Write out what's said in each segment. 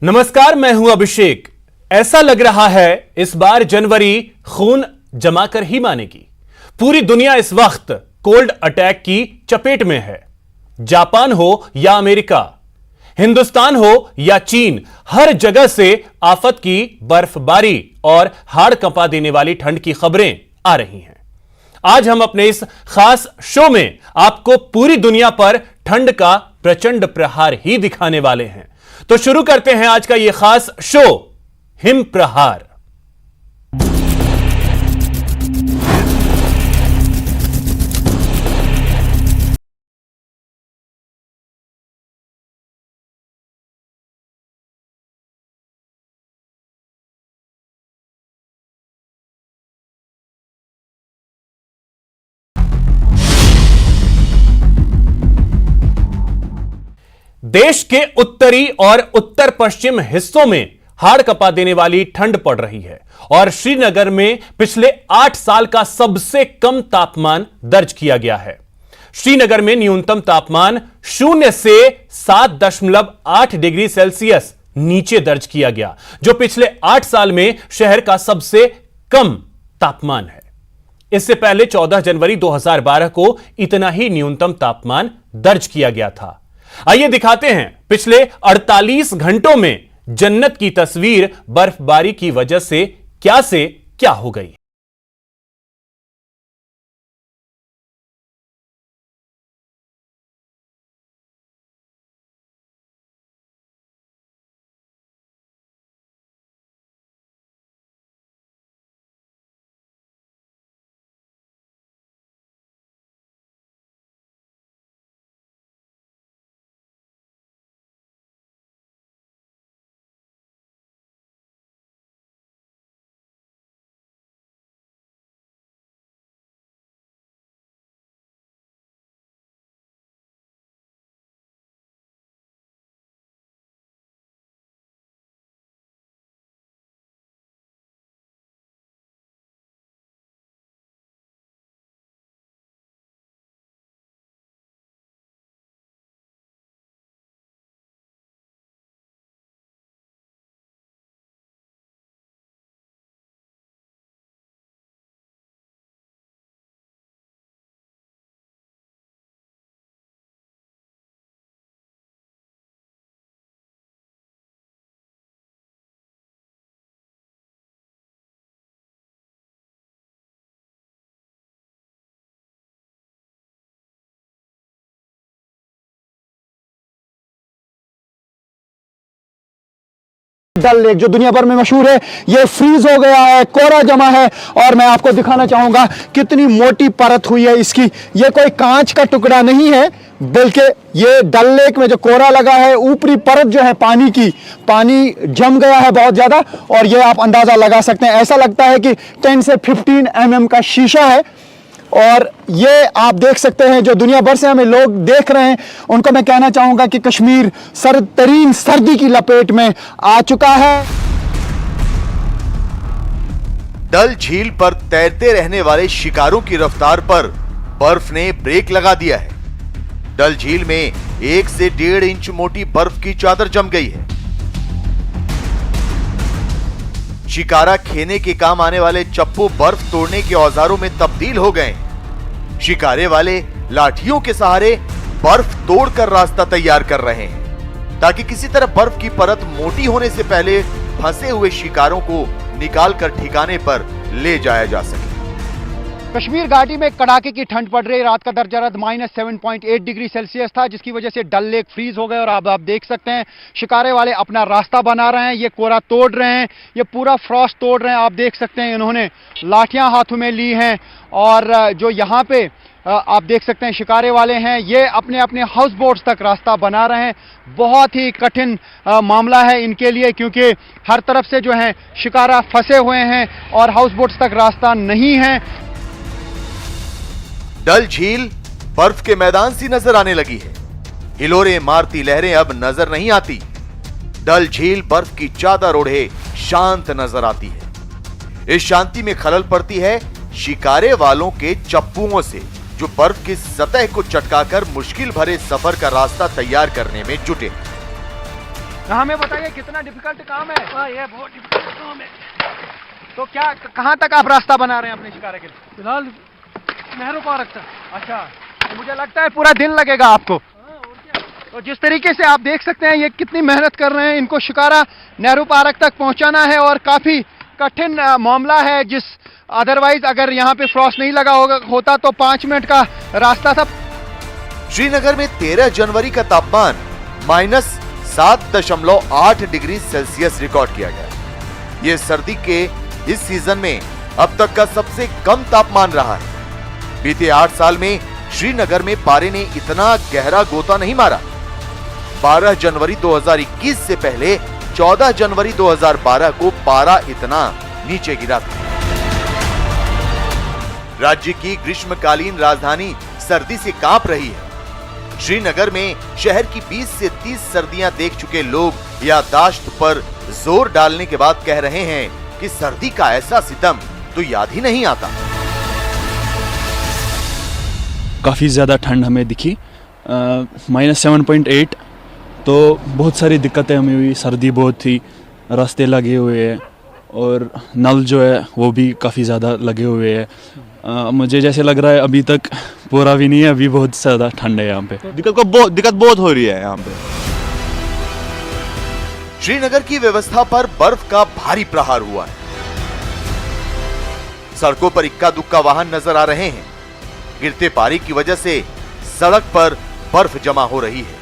नमस्कार, मैं हूं अभिषेक। ऐसा लग रहा है इस बार जनवरी खून जमा कर ही मानेगी। पूरी दुनिया इस वक्त कोल्ड अटैक की चपेट में है। जापान हो या अमेरिका, हिंदुस्तान हो या चीन, हर जगह से आफत की बर्फबारी और हाड़ कंपा देने वाली ठंड की खबरें आ रही हैं। आज हम अपने इस खास शो में आपको पूरी दुनिया पर ठंड का प्रचंड प्रहार ही दिखाने वाले हैं। तो शुरू करते हैं आज का यह खास शो, हिम प्रहार। देश के उत्तरी और उत्तर पश्चिम हिस्सों में हाड़ कंपा देने वाली ठंड पड़ रही है और श्रीनगर में पिछले 8 साल का सबसे कम तापमान दर्ज किया गया है। श्रीनगर में न्यूनतम तापमान 0 से 7.8 डिग्री सेल्सियस नीचे दर्ज किया गया, जो पिछले 8 साल में शहर का सबसे कम तापमान है। इससे पहले 14 जनवरी 2012 को इतना ही न्यूनतम तापमान दर्ज किया गया था। आइए दिखाते हैं पिछले 48 घंटों में जन्नत की तस्वीर बर्फबारी की वजह से क्या हो गई। डल लेक जो दुनिया भर में मशहूर है, ये फ्रीज हो गया है, कोहरा जमा है। और मैं आपको दिखाना चाहूंगा कितनी मोटी परत हुई है इसकी। ये कोई कांच का टुकड़ा नहीं है, बल्कि ये डल लेक में जो कोहरा लगा है, ऊपरी परत जो है पानी की, पानी जम गया है बहुत ज्यादा। और ये आप अंदाजा लगा सकते हैं, ऐसा लगता है कि 10 से 15 mm का शीशा है। और ये आप देख सकते हैं, जो दुनिया भर से हमें लोग देख रहे हैं, उनको मैं कहना चाहूंगा कि कश्मीर सर्दतरीन सर्दी की लपेट में आ चुका है। डल झील पर तैरते रहने वाले शिकारों की रफ्तार पर बर्फ ने ब्रेक लगा दिया है। डल झील में 1 से 1.5 इंच मोटी बर्फ की चादर जम गई है। शिकारा खेने के काम आने वाले चप्पू बर्फ तोड़ने के औजारों में तब्दील हो गए। शिकारे वाले लाठियों के सहारे बर्फ तोड़कर रास्ता तैयार कर रहे हैं, ताकि किसी तरह बर्फ की परत मोटी होने से पहले फंसे हुए शिकारों को निकालकर ठिकाने पर ले जाया जा सके। कश्मीर घाटी में कड़ाके की ठंड पड़ रही है। रात का दर्जा -7.8 डिग्री सेल्सियस था, जिसकी वजह से डल लेक फ्रीज हो गए। और आप देख सकते हैं, शिकारे वाले अपना रास्ता बना रहे हैं, ये कोहरा तोड़ रहे हैं, ये पूरा फ्रॉस्ट तोड़ रहे हैं। आप देख सकते हैं, इन्होंने लाठियां हाथों में ली हैं। और जो यहाँ पे आप देख सकते हैं शिकारे वाले हैं, ये अपने अपने हाउस बोट्स तक रास्ता बना रहे हैं। बहुत ही कठिन मामला है इनके लिए, क्योंकि हर तरफ से जो है शिकारा फंसे हुए हैं और हाउस बोट्स तक रास्ता नहीं है। डल झील बर्फ के मैदान सी नजर आने लगी है। हिलोरे मारती लहरें अब नजर नहीं आती। डल झील बर्फ की चादर ओढ़े शांत नजर आती है। इस शांति में खलल पड़ती है शिकारे वालों के चप्पुओं से, जो बर्फ की सतह को चटकाकर मुश्किल भरे सफर का रास्ता तैयार करने में जुटे। हमें बताइए कितना डिफिकल्ट काम है। हाँ, ये बहुत डिफिकल्ट काम है। तो क्या कहाँ तक आप रास्ता बना रहे हैं अपने शिकारे के लिए? फिलहाल नेहरू पार्क तक। अच्छा, तो मुझे लगता है पूरा दिन लगेगा आपको। तो जिस तरीके से आप देख सकते हैं ये कितनी मेहनत कर रहे हैं, इनको शिकारा नेहरू पार्क तक पहुंचाना है और काफी कठिन मामला है। जिस अदरवाइज अगर यहाँ पे फ्रॉस्ट नहीं लगा होता तो 5 मिनट का रास्ता था। श्रीनगर में 13 जनवरी का तापमान -7.8 डिग्री सेल्सियस रिकॉर्ड किया गया। ये सर्दी के इस सीजन में अब तक का सबसे कम तापमान रहा है। बीते 8 साल में श्रीनगर में पारे ने इतना गहरा गोता नहीं मारा। 12 जनवरी 2021 से पहले 14 जनवरी 2012 को पारा इतना नीचे गिरा था। राज्य की ग्रीष्मकालीन राजधानी सर्दी से कांप रही है। श्रीनगर में शहर की 20 से 30 सर्दियां देख चुके लोग याददाश्त पर जोर डालने के बाद कह रहे हैं कि सर्दी का ऐसा सितम तो याद ही नहीं आता। काफ़ी ज़्यादा ठंड हमें दिखी, -7.8। तो बहुत सारी दिक्कतें हमें हुई, सर्दी बहुत थी, रास्ते लगे हुए हैं और नल जो है वो भी काफ़ी ज़्यादा लगे हुए हैं। मुझे जैसे लग रहा है अभी तक पूरा भी नहीं है, अभी बहुत ज़्यादा ठंड है यहाँ पे। दिक्कत बहुत हो रही है यहाँ पे। श्रीनगर की व्यवस्था पर बर्फ का भारी प्रहार हुआ है। सड़कों पर इक्का दुक्का वाहन नजर आ रहे हैं। गिरते पारी की वजह से सड़क पर बर्फ जमा हो रही है।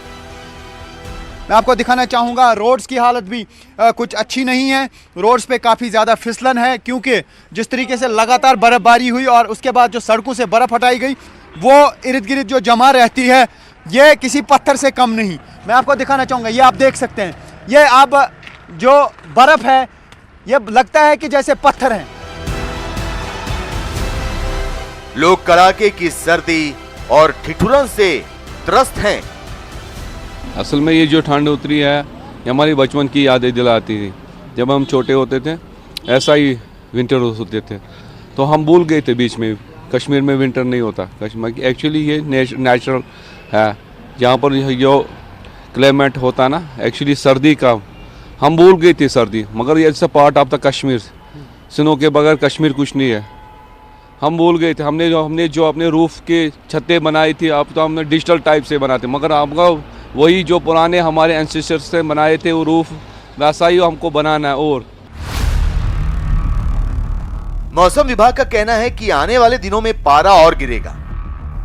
मैं आपको दिखाना चाहूँगा रोड्स की हालत भी कुछ अच्छी नहीं है। रोड्स पे काफ़ी ज़्यादा फिसलन है क्योंकि जिस तरीके से लगातार बर्फबारी हुई और उसके बाद जो सड़कों से बर्फ़ हटाई गई वो इर्द गिर्द जो जमा रहती है ये किसी पत्थर से कम नहीं। मैं आपको दिखाना चाहूँगा, ये आप देख सकते हैं, ये अब जो बर्फ़ है ये लगता है कि जैसे पत्थर हैं। लोग कड़ाके की सर्दी और ठिठुरन से त्रस्त हैं। असल में ये जो ठंड उतरी है ये हमारी बचपन की यादें दिलाती थी। जब हम छोटे होते थे ऐसा ही विंटर होते थे, तो हम भूल गए थे बीच में कश्मीर में विंटर नहीं होता। कश्मीर एक्चुअली ये नेचुरल है, जहाँ पर जो क्लाइमेट होता ना एक्चुअली सर्दी का, हम भूल गए थे सर्दी, मगर ये it's a part of the Kashmir. Snow के बगैर कश्मीर कुछ नहीं है, हम भूल गए थे। हमने जो अपने रूफ के छतें बनाई थी, अब तो हमने डिजिटल टाइप से बनाते, मगर आपका वही जो पुराने हमारे एंसेस्टर्स से बनाए थे वो रूफ वैसा ही हमको बनाना है। और मौसम विभाग का कहना है कि आने वाले दिनों में पारा और गिरेगा,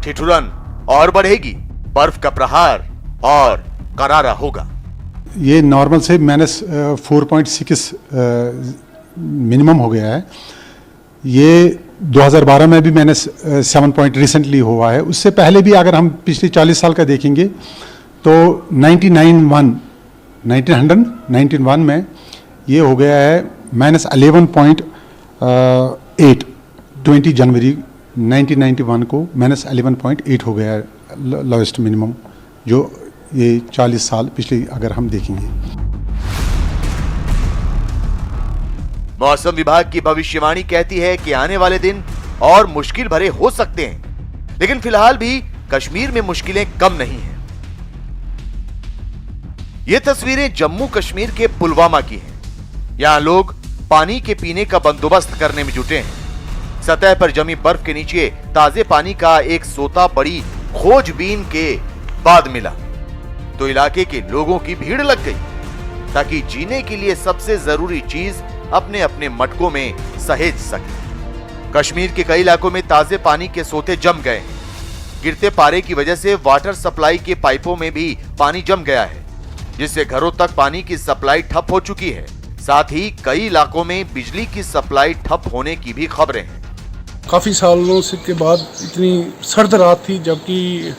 ठिठुरन और बढ़ेगी, बर्फ का प्रहार और करारा होगा। ये नॉर्मल से -4.6 मिनिमम हो गया है। ये 2012 में भी -7 रिसेंटली हुआ है। उससे पहले भी अगर हम पिछले 40 साल का देखेंगे तो 1991 में ये हो गया है -11.8। 20 जनवरी 1991 को -11.8 हो गया है लोएस्ट मिनिमम, जो ये 40 साल पिछले अगर हम देखेंगे। मौसम विभाग की भविष्यवाणी कहती है कि आने वाले दिन और मुश्किल भरे हो सकते हैं, लेकिन फिलहाल भी कश्मीर में मुश्किलें कम नहीं हैं। ये तस्वीरें जम्मू कश्मीर के पुलवामा की हैं। यहां लोग पानी के पीने का बंदोबस्त करने में जुटे हैं। सतह पर जमी बर्फ के नीचे ताजे पानी का एक सोता बड़ी खोजबीन के बाद मिला तो इलाके के लोगों की भीड़ लग गई, ताकि जीने के लिए सबसे जरूरी चीज अपने अपने मटकों में सहेज सके। कश्मीर के कई इलाकों में ताजे पानी के सोते जम गए हैं। गिरते पारे की वजह से वाटर सप्लाई के पाइपों में भी पानी जम गया है, जिससे घरों तक पानी की सप्लाई ठप हो चुकी है। साथ ही कई इलाकों में बिजली की सप्लाई ठप होने की भी खबरें हैं। काफ़ी सालों से के बाद इतनी सर्द रात थी, जबकि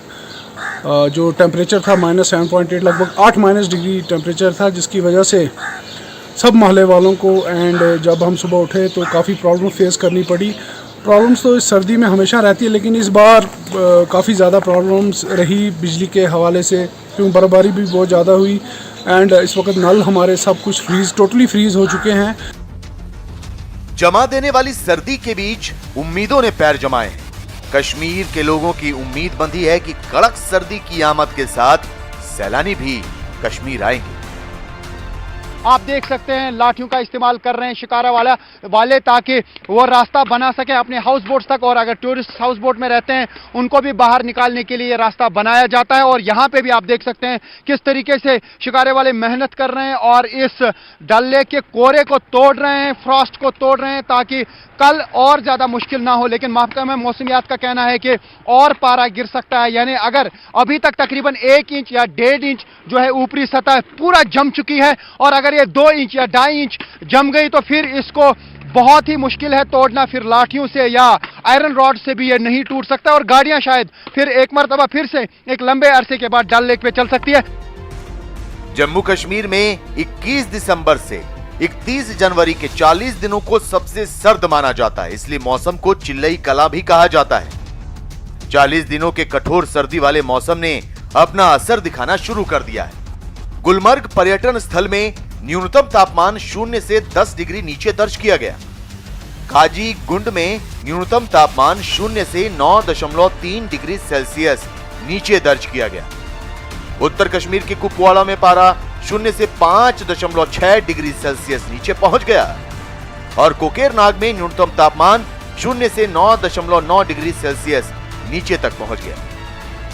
जो टेम्परेचर था -7.8 लगभग 8- डिग्री टेम्परेचर था, जिसकी वजह से सब मोहल्ले वालों को एंड जब हम सुबह उठे तो काफ़ी प्रॉब्लम फेस करनी पड़ी। प्रॉब्लम्स तो इस सर्दी में हमेशा रहती है, लेकिन इस बार काफ़ी ज़्यादा प्रॉब्लम्स रही बिजली के हवाले से, क्योंकि बर्फबारी भी बहुत ज़्यादा हुई एंड इस वक्त नल हमारे सब कुछ टोटली फ्रीज हो चुके हैं। जमा देने वाली सर्दी के बीच उम्मीदों ने पैर जमाए हैं। कश्मीर के लोगों की उम्मीद बंधी है कि कड़क सर्दी की आमद के साथ सैलानी भी कश्मीर आएंगे। आप देख सकते हैं लाठियों का इस्तेमाल कर रहे हैं शिकारा वाले ताकि वो रास्ता बना सके अपने हाउस बोट्स तक, और अगर टूरिस्ट हाउस बोट में रहते हैं उनको भी बाहर निकालने के लिए ये रास्ता बनाया जाता है। और यहाँ पे भी आप देख सकते हैं किस तरीके से शिकारे वाले मेहनत कर रहे हैं और इस डल लेक के कोरे को तोड़ रहे हैं, फ्रॉस्ट को तोड़ रहे हैं ताकि कल और ज्यादा मुश्किल ना हो। लेकिन महकमा मौसमियात का कहना है कि और पारा गिर सकता है, यानी अगर अभी तक तकरीबन 1 इंच या 1.5 इंच जो है ऊपरी सतह पूरा जम चुकी है, और अगर ये 2 इंच या 2.5 इंच जम गई तो फिर इसको बहुत ही मुश्किल है तोड़ना। फिर लाठियों से या आयरन रॉड से भी ये नहीं टूट सकता और गाड़ियां शायद फिर एक मरतबा फिर से एक लंबे अरसे के बाद डल लेक पे चल सकती है। जम्मू कश्मीर में 21 दिसंबर से 31 जनवरी के 40 दिनों को सबसे सर्द माना जाता है, इसलिए मौसम को चिल्लई कला भी कहा जाता है। 40 दिनों के कठोर सर्दी वाले मौसम ने अपना असर दिखाना शुरू कर दिया है। गुलमर्ग पर्यटन स्थल में न्यूनतम तापमान 0 से 10 डिग्री नीचे दर्ज किया गया। काजी गुंड में न्यूनतम तापमान 0 से 9.3 डिग्री सेल्सियस नीचे दर्ज किया गया। उत्तर कश्मीर के कुपवाड़ा में पारा 0 से 5.6 डिग्री सेल्सियस नीचे पहुंच गया और कोकेरनाग में न्यूनतम तापमान 0 से 9.9 डिग्री सेल्सियस नीचे तक पहुंच गया।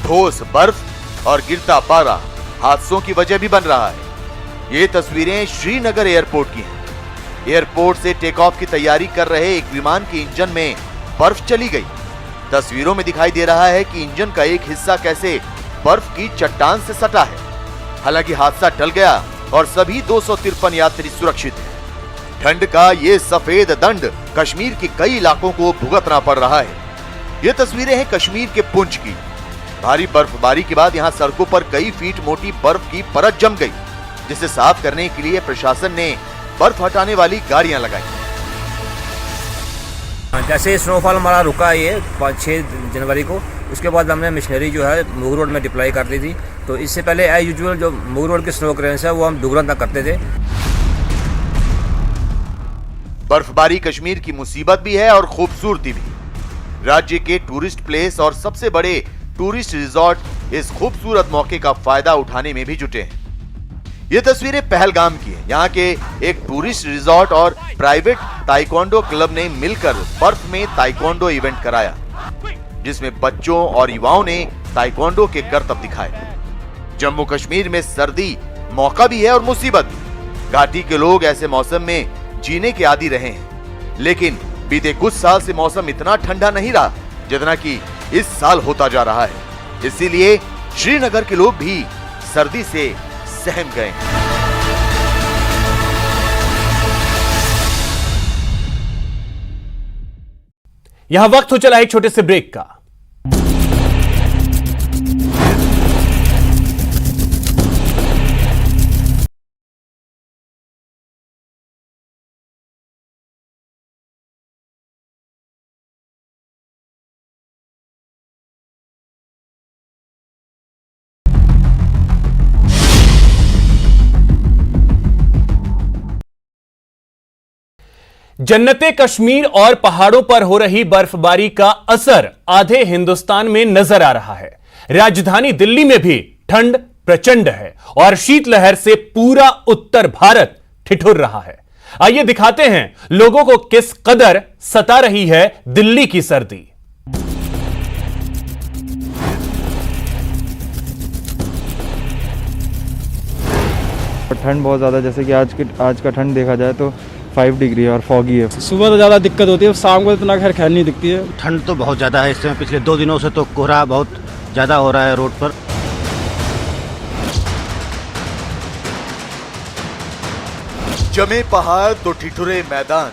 ठोस बर्फ और गिरता पारा हादसों की वजह भी बन रहा है। ये तस्वीरें श्रीनगर एयरपोर्ट की हैं। एयरपोर्ट से टेक ऑफ की तैयारी कर रहे एक विमान के इंजन में बर्फ चली गई। तस्वीरों में दिखाई दे रहा है कि इंजन का एक हिस्सा कैसे बर्फ की चट्टान से सटा है। हालांकि हादसा टल गया और सभी 253 यात्री सुरक्षित हैं। ठंड का ये सफेद दंड कश्मीर के कई इलाकों को भुगतना पड़ रहा है। ये तस्वीरें हैं कश्मीर के पुंछ की। भारी बर्फबारी के बाद यहाँ सड़कों पर कई फीट मोटी बर्फ की परत जम गई, जिसे साफ करने के लिए प्रशासन ने बर्फ हटाने वाली गाड़ियां लगाई। जैसे स्नोफॉल हमारा रुका है ये 5-6 जनवरी को, उसके बाद हमने मशीनरी जो है मुगल रोड में डिप्लॉय कर दी थी। तो इससे पहले एज यूजुअल जो मुगल रोड की स्नो क्लियरेंस है वो हम दुगुना तक करते थे। बर्फबारी कश्मीर की मुसीबत भी है और खूबसूरती भी। राज्य के टूरिस्ट प्लेस और सबसे बड़े टूरिस्ट रिजॉर्ट इस खूबसूरत मौके का फायदा उठाने में भी जुटे हैं। ये तस्वीरें पहलगाम की हैं। यहाँ के एक टूरिस्ट रिजॉर्ट और प्राइवेट ताइक्वांडो क्लब ने मिलकर बर्फ में ताइक्वांडो इवेंट कराया, जिसमें बच्चों और युवाओं ने ताइक्वांडो के करतब दिखाए। जम्मू कश्मीर में सर्दी मौका भी है और मुसीबत भी। घाटी के लोग ऐसे मौसम में जीने के आदी रहे हैं, लेकिन बीते कुछ साल से मौसम इतना ठंडा नहीं रहा जितना कि इस साल होता जा रहा है। इसीलिए श्रीनगर के लोग भी सर्दी से सहम गए। यहां वक्त हो चला एक छोटे से ब्रेक का। जन्नते कश्मीर और पहाड़ों पर हो रही बर्फबारी का असर आधे हिंदुस्तान में नजर आ रहा है। राजधानी दिल्ली में भी ठंड प्रचंड है और शीतलहर से पूरा उत्तर भारत ठिठुर रहा है। आइए दिखाते हैं लोगों को किस कदर सता रही है दिल्ली की सर्दी। ठंड बहुत ज़्यादा, जैसे कि आज का ठंड देखा जाए तो 5 डिग्री और फॉगी है। सुबह तो ज़्यादा दिक्कत होती है, शाम को इतना खैर नहीं दिखती है। ठंड तो बहुत ज़्यादा है इस समय। पिछले 2 दिनों से तो कोहरा बहुत ज़्यादा हो रहा है रोड पर। जमे पहाड़ तो ठिठुरे मैदान।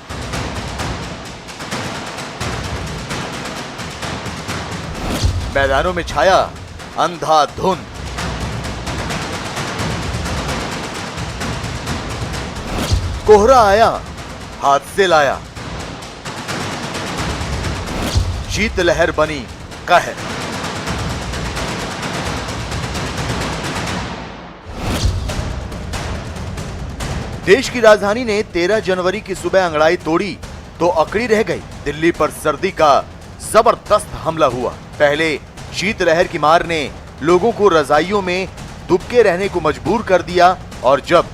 मैदानों में छाया अंधाधुंध। कोहरा आया हाथ से लाया। शीतलहर बनी कहर। देश की राजधानी ने 13 जनवरी की सुबह अंगड़ाई तोड़ी तो अकड़ी रह गई। दिल्ली पर सर्दी का जबरदस्त हमला हुआ। पहले शीतलहर की मार ने लोगों को रजाइयों में दुबके रहने को मजबूर कर दिया और जब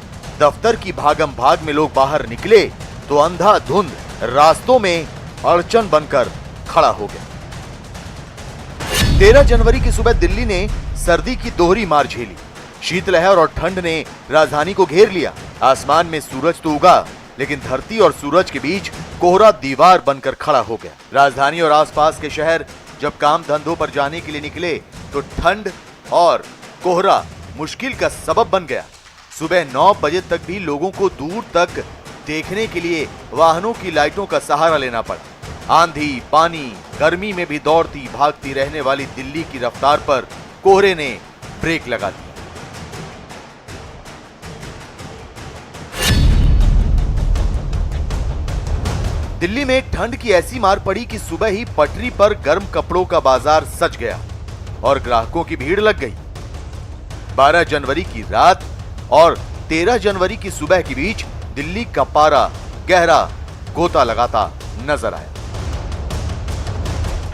दफ्तर की भागम भाग में लोग बाहर निकले तो अंधाधुंध रास्तों में अड़चन बनकर खड़ा हो गया। 13 जनवरी की सुबह दिल्ली ने सर्दी की दोहरी मार झेली। शीतलहर और ठंड ने राजधानी को घेर लिया। आसमान में सूरज तो उगा, लेकिन धरती और सूरज के बीच कोहरा दीवार बनकर खड़ा हो गया। राजधानी और आसपास के शहर जब काम धंधों पर जाने के लिए निकले तो ठंड और कोहरा मुश्किल का सबब बन गया। सुबह 9 बजे तक भी लोगों को दूर तक देखने के लिए वाहनों की लाइटों का सहारा लेना पड़ा। आंधी, पानी, गर्मी में भी दौड़ती भागती रहने वाली दिल्ली की रफ्तार पर कोहरे ने ब्रेक लगा दी। दिल्ली में ठंड की ऐसी मार पड़ी कि सुबह ही पटरी पर गर्म कपड़ों का बाजार सज गया और ग्राहकों की भीड़ लग गई। 12 जनवरी की रात और 13 जनवरी की सुबह के बीच दिल्ली का पारा गहरा गोता लगाता नजर आया।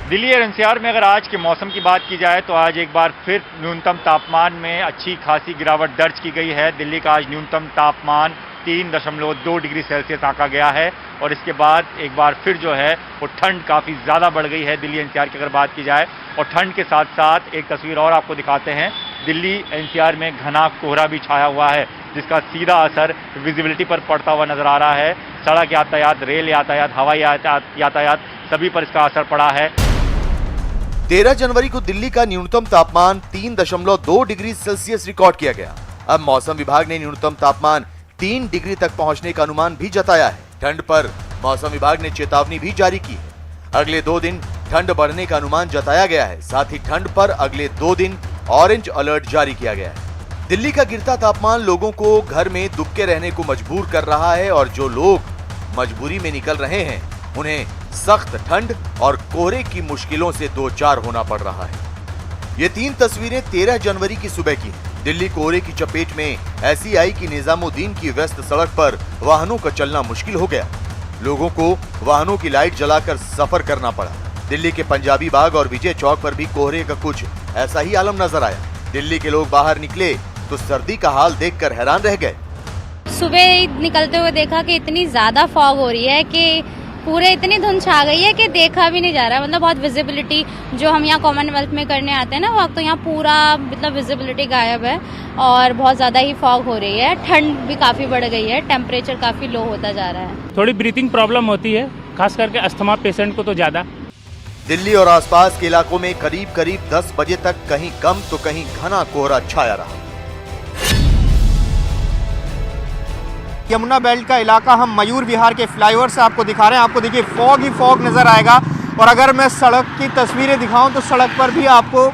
दिल्ली और एनसीआर में अगर आज के मौसम की बात की जाए तो आज एक बार फिर न्यूनतम तापमान में अच्छी खासी गिरावट दर्ज की गई है। दिल्ली का आज न्यूनतम तापमान 3.2 डिग्री सेल्सियस आंका गया है और इसके बाद एक बार फिर जो है वो ठंड काफ़ी ज़्यादा बढ़ गई है दिल्ली एनसीआर की अगर बात की जाए। और ठंड के साथ साथ एक तस्वीर और आपको दिखाते हैं, दिल्ली एनसीआर में घना कोहरा भी छाया हुआ है जिसका सीधा असर विजिबिलिटी पर पड़ता हुआ नजर आ रहा है। सड़क यातायात, रेल यातायात, हवाई यातायात सभी पर इसका असर पड़ा है। 13 जनवरी को दिल्ली का न्यूनतम तापमान 3.2 डिग्री सेल्सियस रिकॉर्ड किया गया। अब मौसम विभाग ने न्यूनतम तापमान 3 डिग्री तक पहुंचने का अनुमान भी जताया है। ठंड पर मौसम विभाग ने चेतावनी भी जारी की है। अगले 2 दिन ठंड बढ़ने का अनुमान जताया गया है। साथ ही ठंड पर अगले 2 दिन ऑरेंज अलर्ट जारी किया गया है। दिल्ली का गिरता तापमान लोगों को घर में दुबके रहने को मजबूर कर रहा है और जो लोग मजबूरी में निकल रहे हैं उन्हें सख्त ठंड और कोहरे की मुश्किलों से दो चार होना पड़ रहा है। ये 3 तस्वीरें 13 जनवरी की सुबह की हैं। दिल्ली कोहरे की चपेट में ऐसी आई कि निजामुद्दीन की व्यस्त सड़क पर वाहनों का चलना मुश्किल हो गया। लोगों को वाहनों की लाइट जलाकर सफर करना पड़ा। दिल्ली के पंजाबी बाग और विजय चौक पर भी कोहरे का कुछ ऐसा ही आलम नजर आया। दिल्ली के लोग बाहर निकले तो सर्दी का हाल देखकर हैरान रह गए। सुबह निकलते हुए देखा कि इतनी ज्यादा फॉग हो रही है कि पूरे इतनी धुंध छा गई है कि देखा भी नहीं जा रहा है। मतलब बहुत विजिबिलिटी, जो हम यहाँ कॉमनवेल्थ में करने आते हैं ना वक्त, तो यहाँ पूरा मतलब विजिबिलिटी गायब है और बहुत ज्यादा ही फॉग हो रही है। ठंड भी काफी बढ़ गई है, टेम्परेचर काफी लो होता जा रहा है। थोड़ी ब्रीथिंग प्रॉब्लम होती है, खास करके अस्थमा पेशेंट को तो ज्यादा। दिल्ली और आसपास के इलाकों में करीब करीब 10 बजे तक कहीं कम तो कहीं घना कोहरा छाया रहा। यमुना बेल्ट का इलाका हम मयूर विहार के फ्लाईओवर से आपको दिखा रहे हैं। आपको देखिए फॉग ही फॉग नज़र आएगा। और अगर मैं सड़क की तस्वीरें दिखाऊं तो सड़क पर भी आपको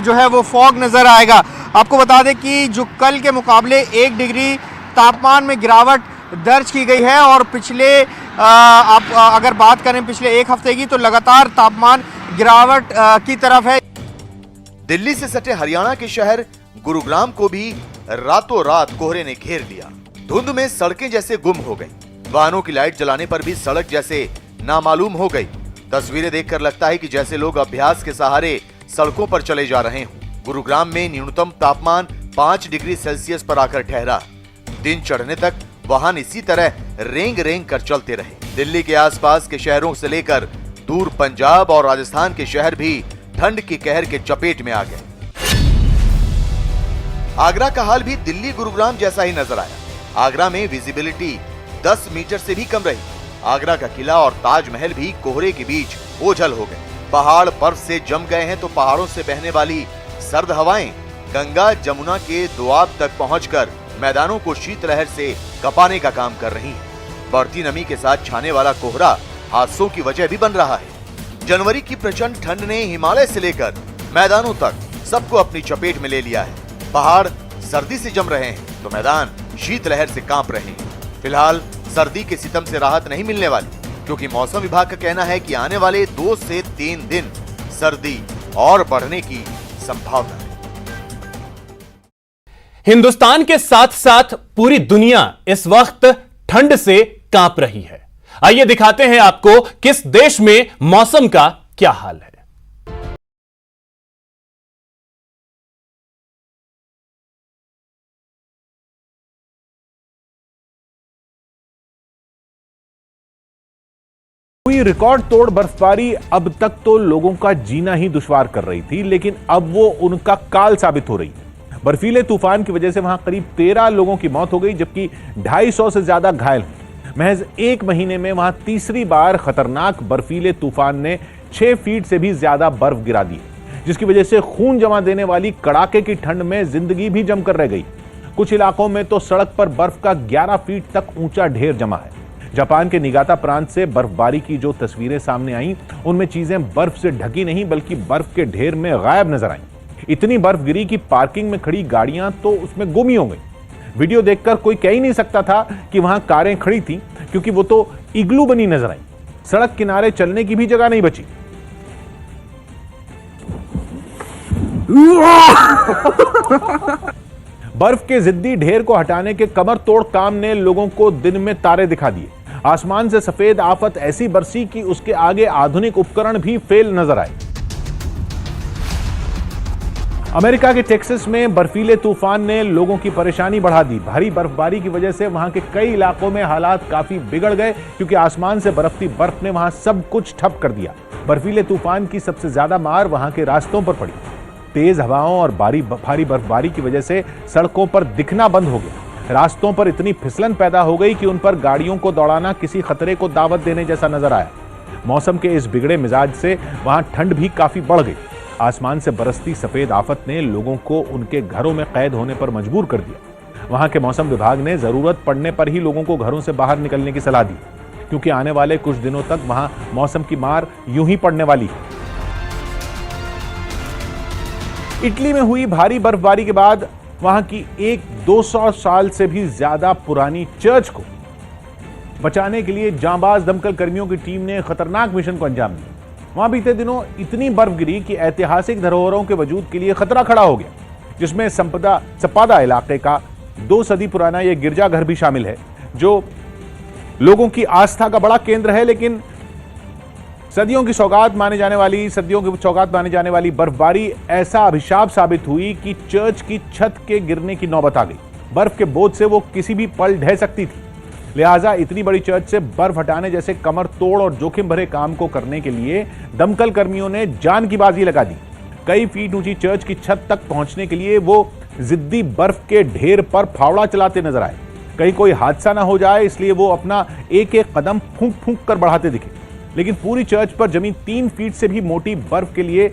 जो है वो फॉग नज़र आएगा। आपको बता दें कि जो कल के मुकाबले 1 डिग्री तापमान में गिरावट दर्ज की गई है और पिछले आप अगर बात करें पिछले 1 हफ्ते की तो लगातार तापमान गिरावट की तरफ है। दिल्ली से सटे हरियाणा के शहर गुरुग्राम को भी रातों रात कोहरे ने घेर लिया। धुंध में सड़कें जैसे गुम हो गई। वाहनों की लाइट जलाने पर भी सड़क जैसे नामालूम हो गई। तस्वीरें देखकर लगता है कि जैसे लोग अभ्यास के सहारे सड़कों पर चले जा रहे हों। गुरुग्राम में न्यूनतम तापमान 5 डिग्री सेल्सियस पर आकर ठहरा। दिन चढ़ने तक वाहन इसी तरह रेंग रेंग कर चलते रहे। दिल्ली के आसपास के शहरों से लेकर दूर पंजाब और राजस्थान के शहर भी ठंड के कहर के चपेट में आ गए। आगरा का हाल भी दिल्ली गुरुग्राम जैसा ही नजर आया। आगरा में विजिबिलिटी 10 मीटर से भी कम रही। आगरा का किला और ताजमहल भी कोहरे के बीच ओझल हो गए। पहाड़ बर्फ से जम गए हैं तो पहाड़ों से बहने वाली सर्द हवाएं गंगा जमुना के दोआब तक पहुंचकर मैदानों को शीतलहर से कपाने का काम कर रही हैं। बढ़ती नमी के साथ छाने वाला कोहरा हादसों की वजह भी बन रहा है। जनवरी की प्रचंड ठंड ने हिमालय से लेकर मैदानों तक सबको अपनी चपेट में ले लिया है। पहाड़ सर्दी से जम रहे हैं तो मैदान शीतलहर से कांप रहे हैं। फिलहाल सर्दी के सितम से राहत नहीं मिलने वाली, क्योंकि मौसम विभाग का कहना है कि आने वाले 2 से 3 दिन सर्दी और बढ़ने की संभावना है। हिंदुस्तान के साथ साथ पूरी दुनिया इस वक्त ठंड से कांप रही है। आइए दिखाते हैं आपको किस देश में मौसम का क्या हाल है। हुई रिकॉर्ड तोड़ बर्फबारी अब तक तो लोगों का जीना ही दुश्वार कर रही थी, लेकिन अब वो उनका काल साबित हो रही है। बर्फीले तूफान की वजह से वहां करीब 13 लोगों की मौत हो गई, जबकि 250 से ज्यादा घायल हुए। महज एक महीने में वहां तीसरी बार खतरनाक बर्फीले तूफान ने 6 फीट से भी ज्यादा बर्फ गिरा दी, जिसकी वजह से खून जमा देने वाली कड़ाके की ठंड में जिंदगी भी जमकर रह गई। कुछ इलाकों में तो सड़क पर बर्फ का 11 फीट तक ऊंचा ढेर जमा है। जापान के निगाता प्रांत से बर्फबारी की जो तस्वीरें सामने आईं, उनमें चीजें बर्फ से ढकी नहीं बल्कि बर्फ के ढेर में गायब नजर आईं। इतनी बर्फ गिरी कि पार्किंग में खड़ी गाड़ियां तो उसमें गुम ही हो गई। वीडियो देखकर कोई कह ही नहीं सकता था कि वहां कारें खड़ी थीं, क्योंकि वो तो इग्लू बनी नजर आई। सड़क किनारे चलने की भी जगह नहीं बची। बर्फ के जिद्दी ढेर को हटाने के कमर तोड़ काम ने लोगों को दिन में तारे दिखा दिए। आसमान से सफेद आफत ऐसी बरसी कि उसके आगे आधुनिक उपकरण भी फेल नजर आए। अमेरिका के टेक्सास में बर्फीले तूफान ने लोगों की परेशानी बढ़ा दी। भारी बर्फबारी की वजह से वहां के कई इलाकों में हालात काफी बिगड़ गए, क्योंकि आसमान से बरसती बर्फ ने वहां सब कुछ ठप कर दिया। बर्फीले तूफान की सबसे ज्यादा मार वहां के रास्तों पर पड़ी। तेज हवाओं और भारी बर्फबारी की वजह से सड़कों पर दिखना बंद हो गया। रास्तों पर इतनी फिसलन पैदा हो गई कि उन पर गाड़ियों को दौड़ाना किसी खतरे को दावत देने जैसा नजर आया। मौसम के इस बिगड़े मिजाज से वहां ठंड भी काफी बढ़ गई। आसमान से बरसती सफेद आफत ने लोगों को उनके घरों में कैद होने पर मजबूर कर दिया। वहां के मौसम विभाग ने जरूरत पड़ने पर ही लोगों को घरों से बाहर निकलने की सलाह दी, क्योंकि आने वाले कुछ दिनों तक वहां मौसम की मार यूं ही पड़ने वाली है। इटली में हुई भारी बर्फबारी के बाद वहां की एक 200 साल से भी ज्यादा पुरानी चर्च को बचाने के लिए जांबाज दमकल कर्मियों की टीम ने खतरनाक मिशन को अंजाम दिया। वहां बीते दिनों इतनी बर्फ गिरी कि ऐतिहासिक धरोहरों के वजूद के लिए खतरा खड़ा हो गया, जिसमें सपादा इलाके का 2 सदी पुराना यह गिरजाघर भी शामिल है, जो लोगों की आस्था का बड़ा केंद्र है। लेकिन सदियों की सौगात माने जाने वाली बर्फबारी ऐसा अभिशाप साबित हुई कि चर्च की छत के गिरने की नौबत आ गई। बर्फ के बोझ से वो किसी भी पल ढह सकती थी। लिहाजा इतनी बड़ी चर्च से बर्फ हटाने जैसे कमर तोड़ और जोखिम भरे काम को करने के लिए दमकल कर्मियों ने जान की बाजी लगा दी। कई फीट ऊंची चर्च की छत तक पहुंचने के लिए वो जिद्दी बर्फ के ढेर पर फावड़ा चलाते नजर आए। कहीं कोई हादसा ना हो जाए, इसलिए वो अपना एक एक कदम फूंक फूंक कर बढ़ाते दिखे। लेकिन पूरी चर्च पर जमी 3 फीट से भी मोटी बर्फ के लिए